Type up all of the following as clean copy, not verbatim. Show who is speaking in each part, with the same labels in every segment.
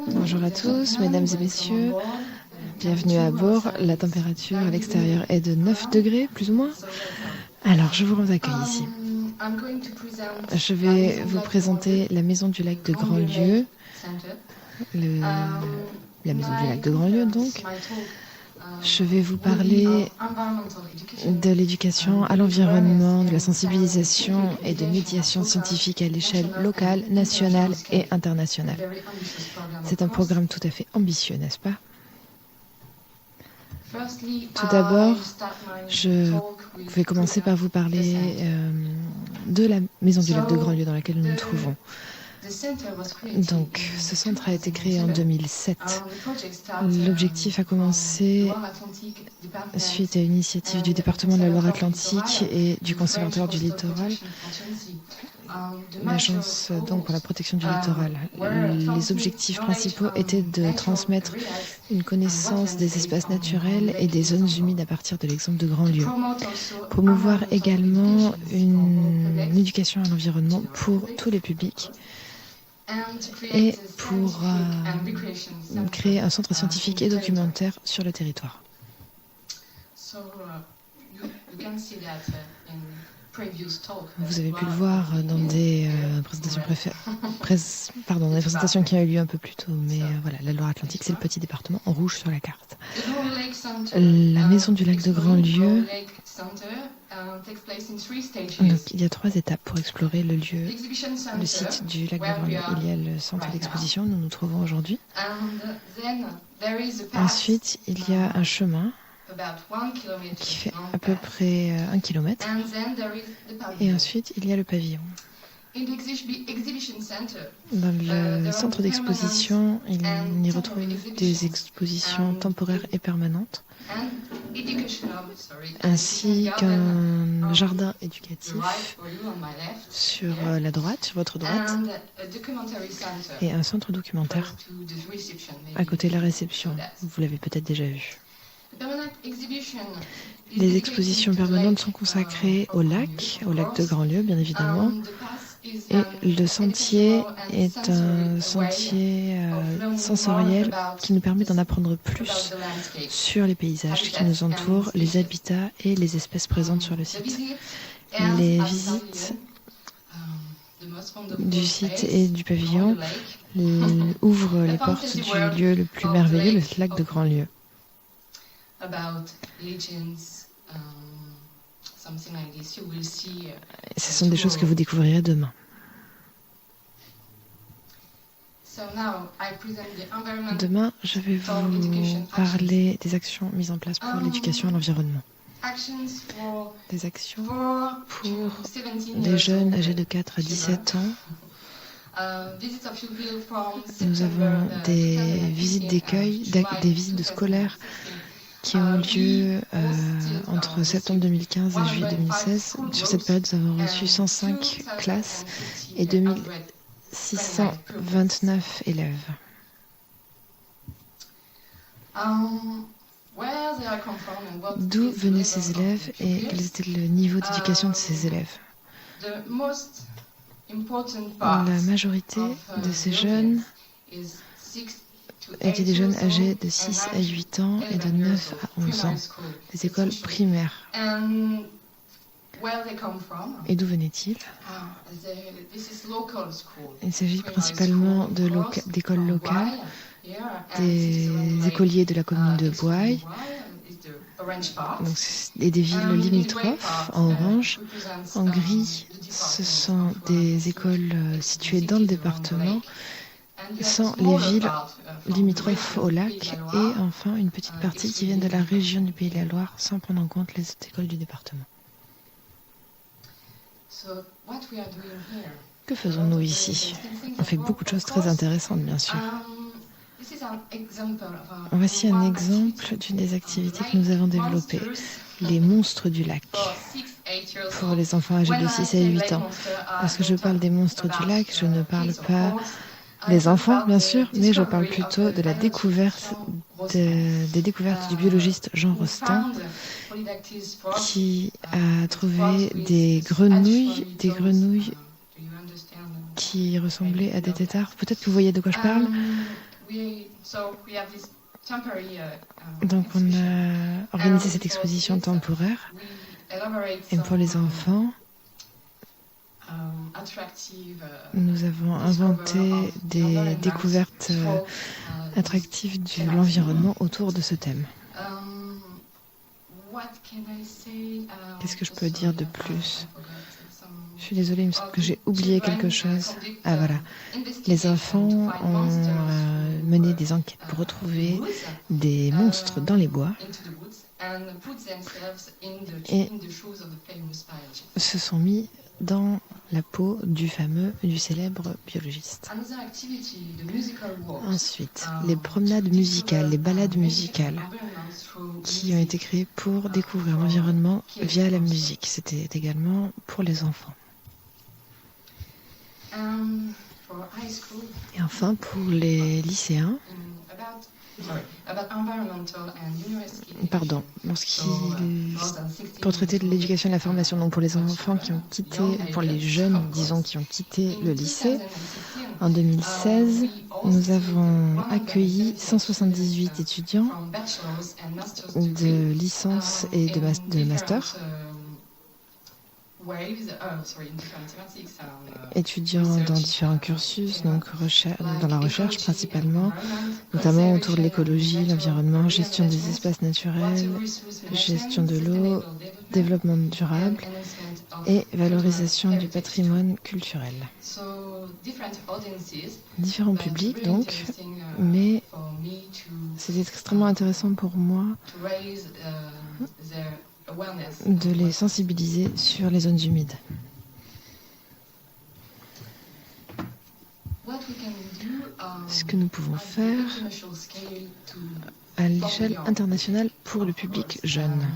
Speaker 1: Bonjour à tous, mesdames et messieurs. Bienvenue à bord. La température à l'extérieur est de 9 degrés, plus ou moins. Alors, je vous accueille ici. Je vais vous présenter la Maison du Lac de Grandlieu. La Maison du Lac de Grandlieu, donc. Je vais vous parler de l'éducation à l'environnement, de la sensibilisation et de médiation scientifique à l'échelle locale, nationale et internationale. C'est un programme tout à fait ambitieux, n'est-ce pas? Tout d'abord, je vais commencer par vous parler de la Maison du Lac de Grandlieu dans laquelle nous nous trouvons. Donc, ce centre a été créé en 2007. L'objectif a commencé suite à une initiative du département de la Loire-Atlantique et du Conservatoire du littoral, l'agence donc pour la protection du littoral. Les objectifs principaux étaient de transmettre une connaissance des espaces naturels et des zones humides à partir de l'exemple de Grandlieu. Promouvoir également une éducation à l'environnement pour tous les publics et pour créer un centre scientifique et documentaire sur le territoire. Vous avez pu le voir dans des présentations qui ont eu lieu un peu plus tôt, mais voilà, la Loire-Atlantique, c'est le petit département en rouge sur la carte. La Maison du Lac de Grandlieu, donc, il y a 3 étapes pour explorer le site du lac de Grandlieu. Il y a le centre d'exposition où nous nous trouvons aujourd'hui. Ensuite, il y a un chemin qui fait à peu près 1 kilomètre. Et ensuite, il y a le pavillon. Dans le centre d'exposition, il y retrouve des expositions temporaires et permanentes, ainsi qu'un jardin éducatif sur la droite, sur votre droite, et un centre documentaire à côté de la réception. Vous l'avez peut-être déjà vu. Les expositions permanentes sont consacrées au lac de Grandlieu, bien évidemment. Et le sentier est un sentier sensoriel qui nous permet d'en apprendre plus sur les paysages qui nous entourent, les habitats et les espèces présentes sur le site. Les visites du site et du pavillon ouvrent les portes du lieu le plus merveilleux, le lac de Grandlieu. Ce sont des choses que vous découvrirez demain. Demain, je vais vous parler des actions mises en place pour l'éducation à l'environnement. Des actions pour des jeunes âgés de 4 à 17 ans. Nous avons des visites d'accueil, des visites de scolaires qui ont lieu entre septembre 2015 et juillet 2016. Sur cette période, nous avons reçu 105 classes et 2629 élèves. D'où venaient ces élèves et quel était le niveau d'éducation de ces élèves? La majorité de ces jeunes étaient des jeunes âgés de 6 à 8 ans et de 9 à 11 ans, des écoles primaires. Et d'où venaient-ils? Il s'agit principalement d'écoles locales, des écoliers de la commune de Boye, et des villes limitrophes en orange. En gris, ce sont des écoles situées dans le département, sans les villes limitrophes au lac, et enfin une petite partie qui vient de la région du Pays de la Loire, sans prendre en compte les autres écoles du département. Que faisons-nous ici? On fait beaucoup de choses très intéressantes, bien sûr. Voici un exemple d'une des activités que nous avons développées, les monstres du lac, pour les enfants âgés de 6 à 8 ans. Lorsque je parle des monstres du lac, je ne parle pas des enfants, bien sûr, mais je parle plutôt de la découverte des découvertes du biologiste Jean Rostand, qui a trouvé des grenouilles qui ressemblaient à des têtards. Peut-être que vous voyez de quoi je parle. Donc on a organisé cette exposition temporaire. Et pour les enfants, nous avons inventé des découvertes attractives de l'environnement autour de ce thème. Qu'est-ce que je peux dire de plus ? Je suis désolée, il me semble que j'ai oublié quelque chose. Ah voilà, les enfants ont mené des enquêtes pour retrouver des monstres dans les bois et se sont mis dans la peau du célèbre biologiste. Ensuite, les promenades musicales, les balades musicales qui ont été créées pour découvrir l'environnement via la musique. C'était également pour les enfants. Et enfin, pour les lycéens, pour traiter de l'éducation et de la formation, donc pour les enfants qui ont quitté, pour les jeunes, disons, qui ont quitté le lycée, en 2016, nous avons accueilli 178 étudiants de licence et de master, étudiants dans différents cursus, donc dans la recherche principalement, notamment autour de l'écologie, l'environnement, gestion des espaces naturels, gestion de l'eau, développement durable et valorisation du patrimoine culturel. Différents publics donc, mais c'était extrêmement intéressant pour moi de les sensibiliser sur les zones humides. Ce que nous pouvons faire à l'échelle internationale pour le public jeune.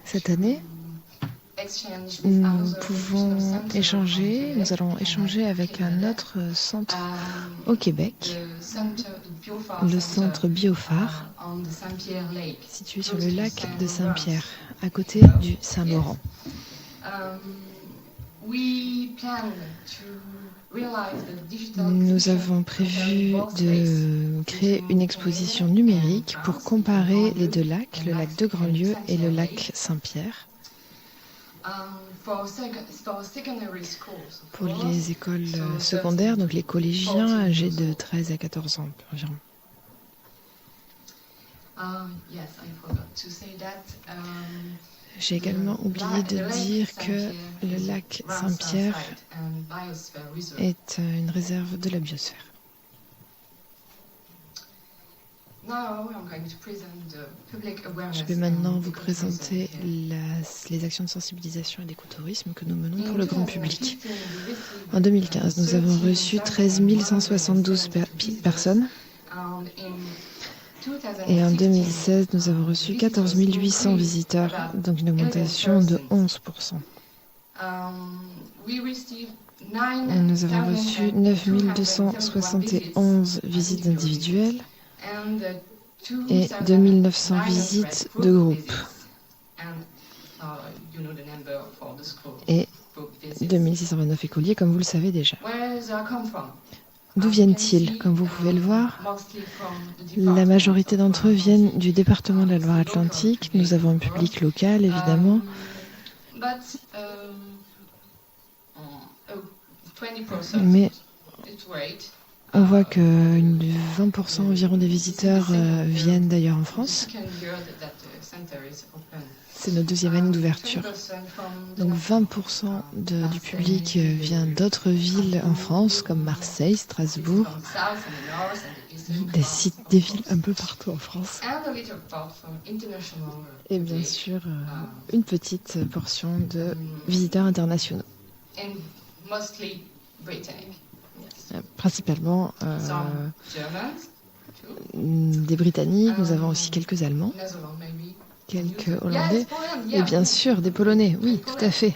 Speaker 1: Cette année, nous allons échanger avec un autre centre au Québec, le centre Biophare, situé sur le lac de Saint-Pierre, à côté du Saint-Laurent. Nous avons prévu de créer une exposition numérique pour comparer les deux lacs, le lac de Grandlieu et le lac Saint-Pierre. Pour les écoles secondaires, donc les collégiens âgés de 13 à 14 ans environ. J'ai également oublié de dire que le lac Saint-Pierre est une réserve de la biosphère. Je vais maintenant vous présenter les actions de sensibilisation et d'écotourisme que nous menons pour le grand public. En 2015, nous avons reçu 13 172 personnes. Et en 2016, nous avons reçu 14 800 visiteurs, donc une augmentation de 11%. Nous avons reçu 9 271 visites individuelles et 2 900 visites de groupe. Et 2 629 écoliers, comme vous le savez déjà. D'où viennent-ils? Comme vous pouvez le voir, la majorité d'entre eux viennent du département de la Loire-Atlantique. Nous avons un public local, évidemment. Mais on voit que 20% environ des visiteurs viennent d'ailleurs en France. C'est notre deuxième année d'ouverture. Donc 20% du public vient d'autres villes en France, comme Marseille, Strasbourg, des villes un peu partout en France. Et bien sûr, une petite portion de visiteurs internationaux. Principalement des Britanniques, nous avons aussi quelques Allemands. Quelques Hollandais et bien sûr des Polonais. Oui, tout à fait.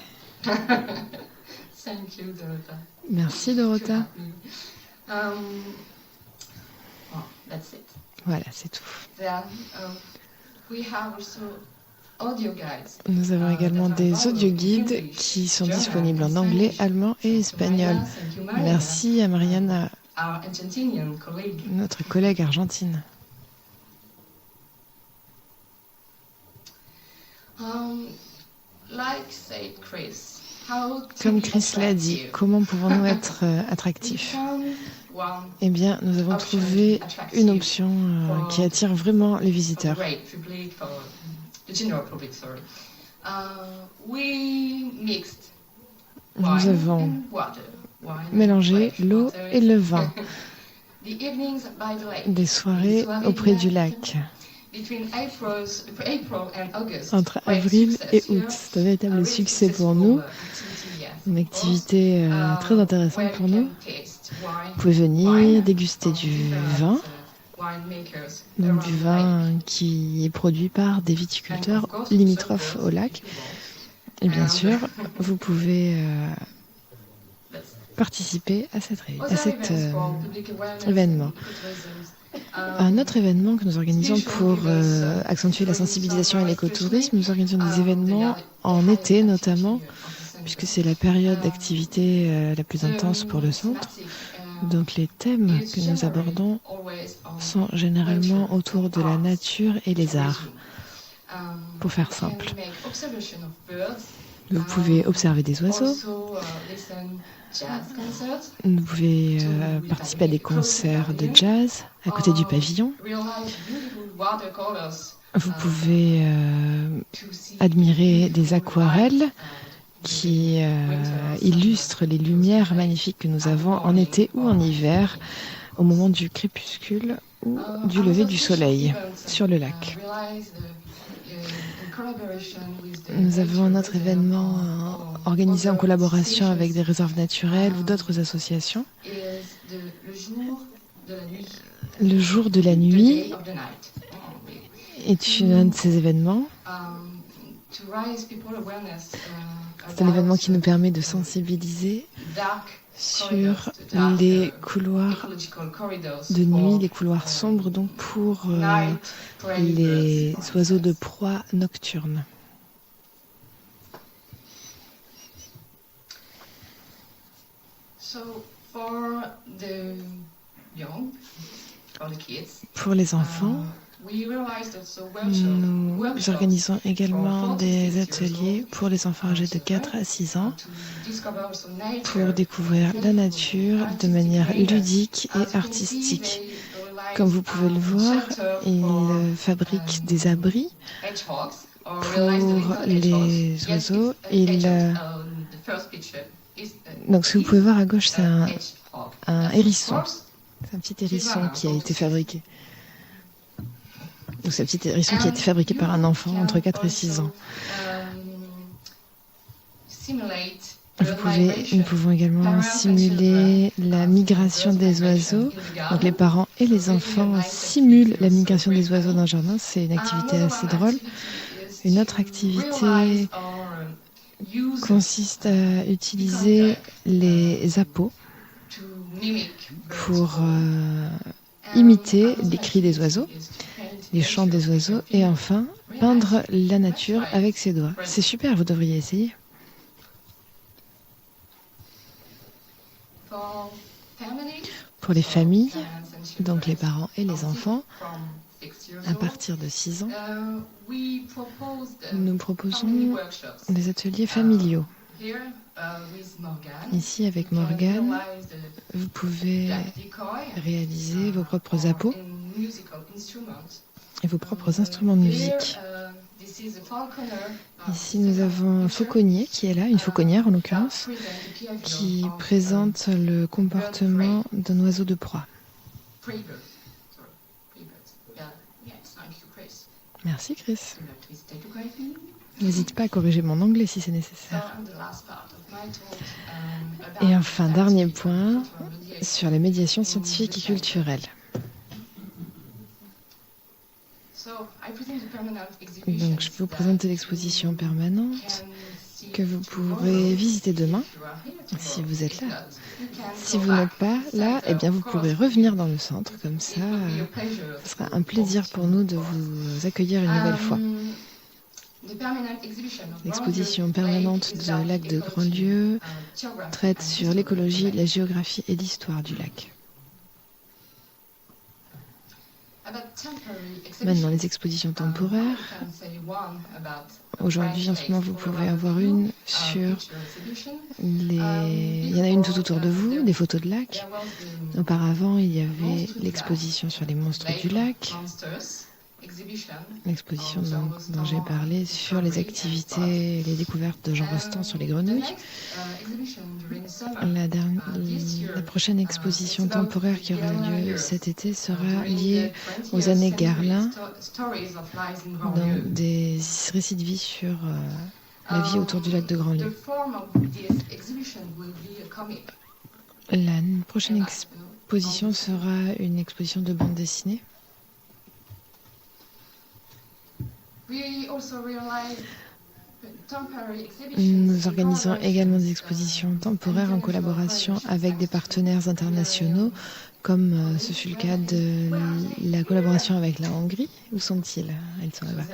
Speaker 1: Merci Dorota. Voilà, c'est tout. Nous avons également des audio-guides qui sont disponibles en anglais, allemand et espagnol. Merci à Mariana, notre collègue argentine. Comme Chris l'a dit, comment pouvons-nous être attractifs? Eh bien, nous avons trouvé une option qui attire vraiment les visiteurs. Nous avons mélangé l'eau et le vin. Des soirées auprès du lac. Entre avril et août, c'est un véritable succès pour nous. Une activité très intéressante pour nous. Vous pouvez venir déguster du vin, donc du vin qui est produit par des viticulteurs limitrophes au lac. Et bien sûr, vous pouvez participer à cet événement. Un autre événement que nous organisons pour accentuer la sensibilisation et l'écotourisme, nous organisons des événements en été notamment, puisque c'est la période d'activité la plus intense pour le centre. Donc les thèmes que nous abordons sont généralement autour de la nature et les arts. Pour faire simple, vous pouvez observer des oiseaux, vous pouvez participer à des concerts de jazz à côté du pavillon. Vous pouvez admirer des aquarelles qui illustrent les lumières magnifiques que nous avons en été ou en hiver, au moment du crépuscule ou du lever du soleil sur le lac. Nous avons notre événement organisé en collaboration avec des réserves naturelles ou d'autres associations. Le jour de la nuit est un de ces événements. C'est un événement qui nous permet de sensibiliser sur les couloirs de nuit, les couloirs sombres, donc pour les oiseaux de proie nocturnes. Pour les enfants, nous organisons également des ateliers pour les enfants âgés de 4 à 6 ans pour découvrir la nature de manière ludique et artistique. Comme vous pouvez le voir, ils fabriquent des abris pour les oiseaux. Donc ce que vous pouvez voir à gauche, c'est un hérisson. C'est un petit hérisson qui a été fabriqué. Donc c'est un petit hérisson qui a été fabriqué par un enfant entre 4 et 6 ans. Nous pouvons également simuler la migration des oiseaux. Donc les parents et les enfants simulent la migration des oiseaux dans le jardin. C'est une activité assez drôle. Une autre activité consiste à utiliser les appos pour imiter les cris des oiseaux, les chants des oiseaux et enfin peindre la nature avec ses doigts. C'est super, vous devriez essayer. Pour les familles, donc les parents et les enfants, à partir de 6 ans, nous proposons des ateliers familiaux. Ici, avec Morgane, vous pouvez réaliser vos propres appos et vos propres instruments de musique. Ici, nous avons un fauconnier qui est là, une fauconnière en l'occurrence, qui présente le comportement d'un oiseau de proie. Merci Chris. N'hésite pas à corriger mon anglais si c'est nécessaire. Et enfin, dernier point, sur les médiations scientifiques et culturelles. Donc, je vais vous présenter l'exposition permanente que vous pourrez visiter demain, si vous êtes là. Si vous n'êtes pas là, eh bien, vous pourrez revenir dans le centre, comme ça, ce sera un plaisir pour nous de vous accueillir une nouvelle fois. L'exposition permanente du lac de Grandlieu traite sur l'écologie, la géographie et l'histoire du lac. Maintenant, les expositions temporaires. Aujourd'hui, en ce moment, vous pouvez avoir une sur les... Il y en a une tout autour de vous, des photos de lac. Auparavant, il y avait l'exposition sur les monstres du lac. L'exposition dont j'ai parlé sur les activités et les découvertes de Jean Rostand sur les grenouilles. La prochaine exposition temporaire qui aura lieu cet été sera liée aux années Garlin, donc des récits de vie sur la vie autour du lac de Grandlieu. La prochaine exposition sera une exposition de bande dessinée. Nous organisons également des expositions temporaires en collaboration avec des partenaires internationaux, comme ce fut le cas de la collaboration avec la Hongrie. Où sont-ils? Ils sont là-bas.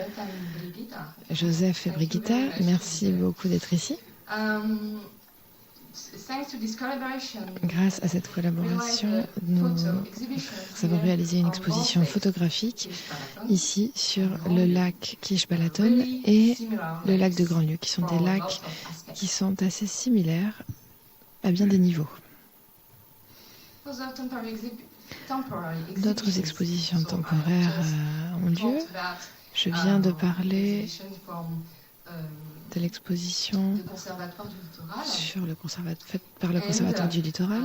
Speaker 1: Joseph et Brigitta, merci beaucoup d'être ici. Grâce à cette collaboration, nous avons réalisé une exposition photographique ici sur le lac Kish-Balaton et le lac de Grandlieu, qui sont des lacs qui sont assez similaires à bien des niveaux. D'autres expositions temporaires ont lieu. Je viens de parler de l'exposition sur faite par le Conservatoire du Littoral.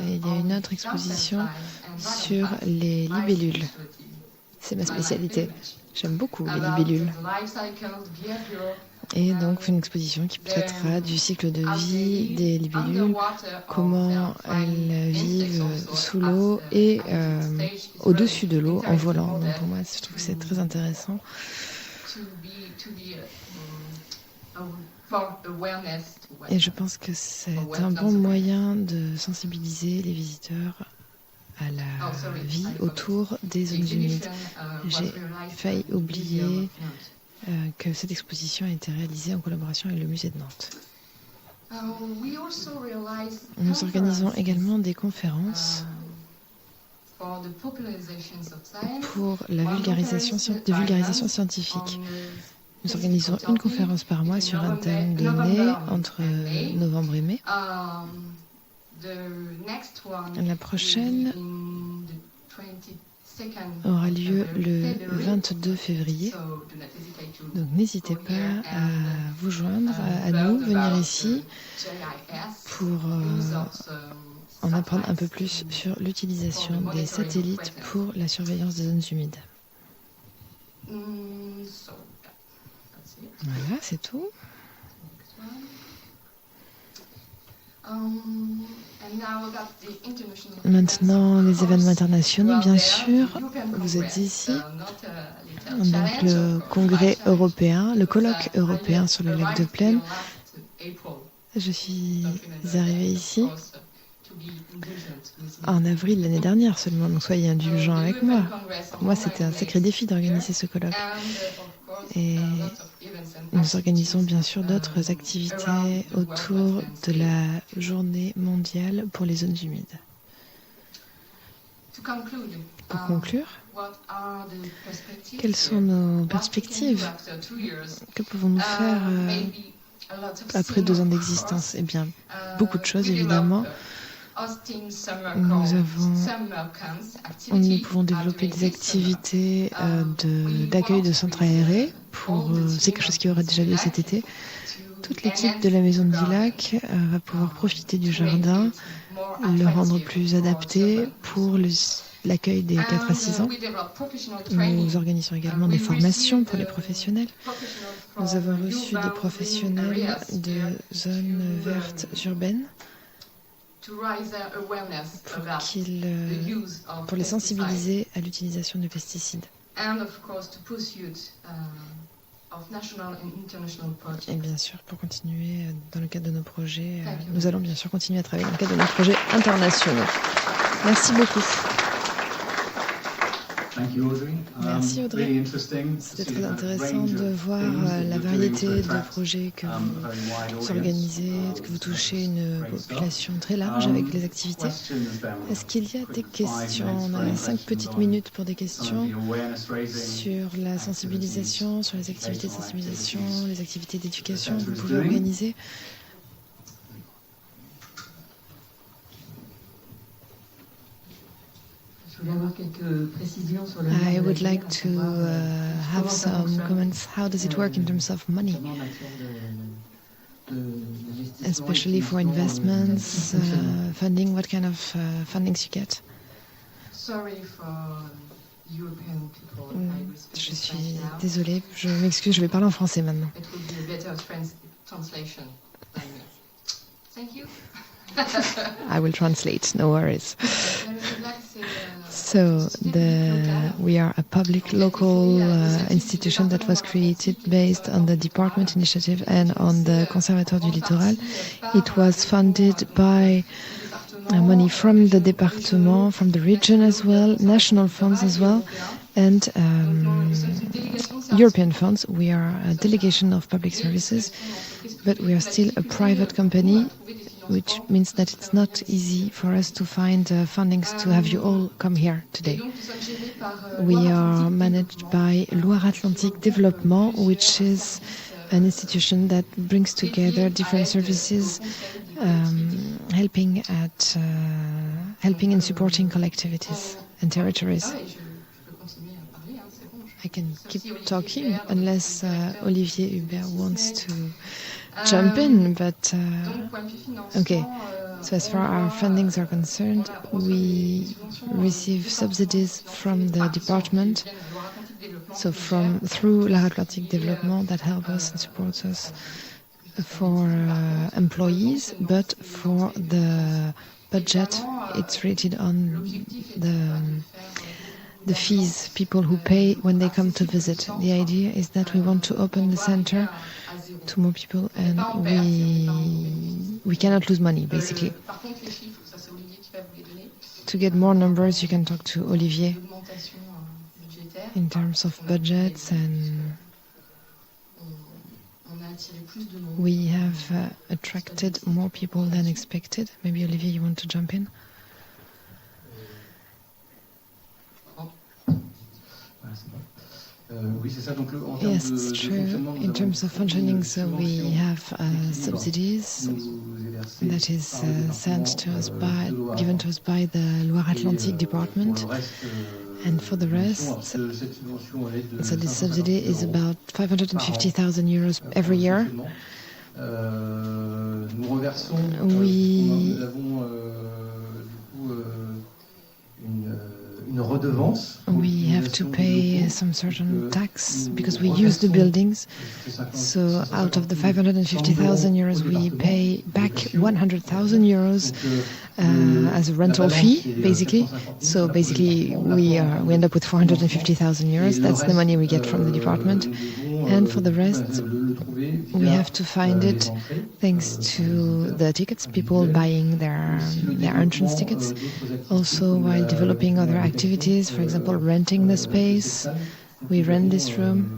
Speaker 1: Et il y a une autre exposition sur les libellules. C'est ma spécialité. J'aime beaucoup les libellules. Et donc une exposition qui traitera du cycle de vie des libellules, comment elles vivent sous l'eau et au-dessus de l'eau en volant. Donc pour moi, je trouve que c'est très intéressant. Et je pense que c'est un bon moyen de sensibiliser les visiteurs à la vie autour des zones humides. J'ai failli oublier que cette exposition a été réalisée en collaboration avec le musée de Nantes. Nous organisons également des conférences pour la vulgarisation scientifique. Nous organisons une conférence par mois sur un thème donné entre novembre et mai. La prochaine aura lieu le 22 février. Donc n'hésitez pas à vous joindre à nous, venir ici pour en apprendre un peu plus sur l'utilisation des satellites pour la surveillance des zones humides. Voilà, c'est tout. Maintenant, les événements internationaux, bien sûr. Vous êtes ici. Donc, le congrès européen, le colloque européen sur le lac de Plaine. Je suis arrivée ici en avril l'année dernière seulement, donc soyez indulgents avec moi. Pour moi, c'était un sacré défi d'organiser ce colloque. Et nous organisons bien sûr d'autres activités autour de la journée mondiale pour les zones humides. Pour conclure, quelles sont nos perspectives? Que pouvons-nous faire après 2 ans d'existence? Eh bien, beaucoup de choses évidemment. Nous pouvons développer des activités d'accueil de centres aérés. C'est quelque chose qui aura déjà lieu cet été. Toute l'équipe de la Maison du Lac va pouvoir profiter du jardin, le rendre plus adapté pour l'accueil des 4 à 6 ans. Nous organisons également des formations pour les professionnels. Nous avons reçu des professionnels de zones vertes urbaines pour les sensibiliser à l'utilisation de pesticides. Et bien sûr, pour continuer dans le cadre de nos projets, nous allons bien sûr continuer à travailler dans le cadre de nos projets internationaux. Merci beaucoup. Merci Audrey. C'était très intéressant de voir la variété de projets que vous organisez, que vous touchez une population très large avec les activités. Est-ce qu'il y a des questions? On a 5 petites minutes pour des questions sur la sensibilisation, sur les activités de sensibilisation, les activités d'éducation que vous pouvez organiser. I would like to have some comments. How does it work in terms of money? Especially for investments, funding, what kind of fundings you get? Je suis désolée, je m'excuse, je vais parler en français maintenant. I will translate, no worries. So we are a public local institution that was created based on the department initiative and on the Conservatoire du Littoral. It was funded by money from the département, from the region as well, national funds as well, and European funds. We are a delegation of public services, but we are still a private company, which means that it's not easy for us to find fundings to have you all come here today. We are managed by Loire-Atlantique Développement, which is an institution that brings together different services, helping in supporting collectivities and territories. I can keep talking unless Olivier Hubert wants to jump in, but okay. So as far as our fundings are concerned, we receive subsidies from the department, so through Loire-Atlantique Développement, that help us and supports us for employees, but for the budget, it's rated on the fees people who pay when they come to visit. The idea is that we want to open the center to more people, and we cannot lose money, basically. To get more numbers, you can talk to Olivier in terms of budgets, and we have attracted more people than expected. Maybe Olivier, you want to jump in? Yes, it's true. In terms of functioning, so we have subsidies that is given to us by the Loire-Atlantique department, and for the rest, so this subsidy is about 550,000 euros every year. We have to pay some certain tax because we use the buildings. So out of the 550,000 euros, we pay back 100,000 euros as a rental fee, basically. So basically, we end up with 450,000 euros. That's the money we get from the department. And for the rest, we have to find it thanks to the tickets, people buying their entrance tickets. Also, while developing other activities, for example, renting the space. We rent this room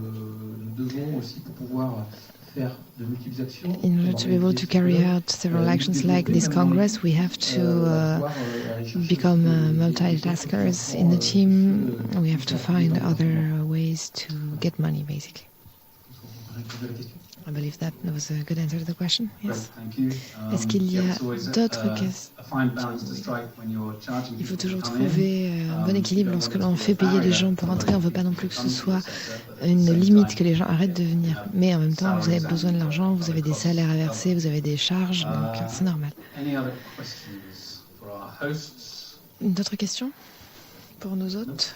Speaker 1: in order to be able to carry out several actions like this Congress. We have to become multitaskers in the team. We have to find other ways to get money, basically. I believe that was a good answer to the question. Yes. Est-ce qu'il y a d'autres questions? Il faut toujours trouver un bon équilibre lorsque l'on fait payer les gens pour entrer. On ne veut pas non plus que ce soit une limite, que les gens arrêtent de venir. Mais en même temps, vous avez besoin de l'argent, vous avez des salaires à verser, vous avez des charges, donc c'est normal. D'autres questions pour nos hôtes?